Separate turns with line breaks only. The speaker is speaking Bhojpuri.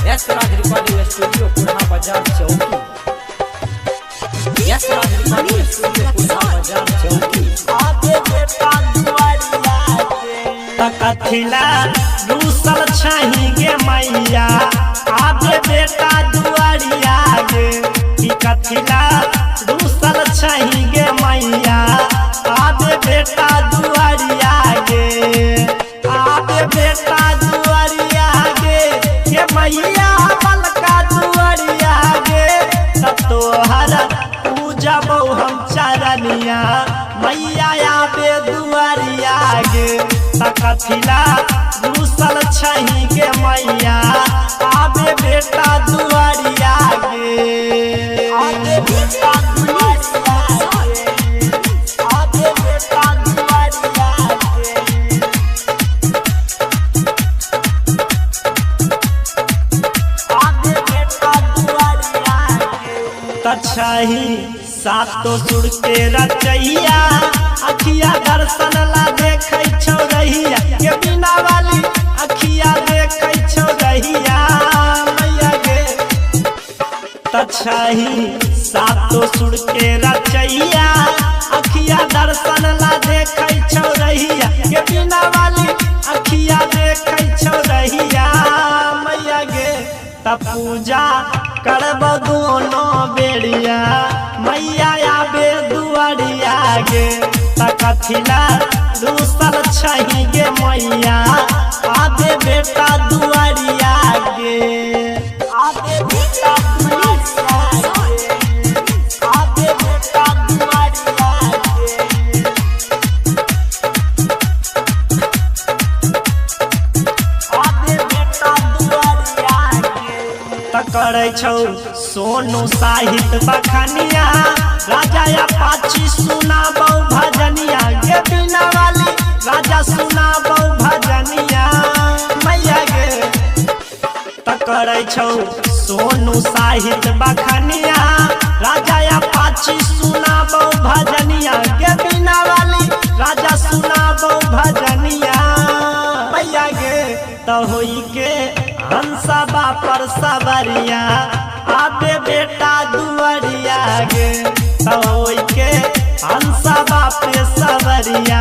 यस राज रिकॉर्डिंग स्टूडियो पुरहा बाजार चौकी। यस राज रिकॉर्डिंग स्टूडियो पुरहा बाजार चौकी।
आगे बेटा दुआरिया तकथिला दूसल छही गे मैया आगे बेटा दुआरिया गे कथिला दूसल छही गे मैया आगे बेटा दुआरिया गे आगे बेटा दुआरिया गे ये मैया बलका दुआरिया गे तब तोहर पूजा बहु हम चरनिया मैया आबे दुआरिया गे तकथिला दूसल छही गे मैया आबे बेटा दुआरिया गे आबे बेटा दुआरिया गे आबे बेटा दुआरिया गे आबे बेटा दुआरिया गे तछही सातो सुर के रचैया अखिया दर्शन ला देखै छौ रहिया के बिना वाली अखिया देखै छौ रहिया मैया गे तछही सातो सुर के रचैया अखिया दर्शन ला देखै छौ रहिया के बिना वाली अखिया देखै छौ रहिया मैया गे त पूजा करब दोनों बेड़िया मैया आबे दुआरिया गे तकथिला दूसल छही गे मैया आबे बेटा दुआरिया गे आबे बेटा दुआरिया गे आबे बेटा दुआरिया गे आबे बेटा दुआरिया गे तकरै छौ सोनू साहित्य बखनिया राजा या पाची सुनाबौ भजनिया गे बिना वाली राजा सुनाबौ भजनिया मैया गे तकरै छौ सोनू साहित्य बखनिया राजा या पाची सुनाबौ भजनिया गे बिना वाली राजा सुनाबौ भजनिया मैया गे त होई के हंसबा पर सबरिया आबे बेटा दुआरिया गे त होई के हंसबा पे सबरिया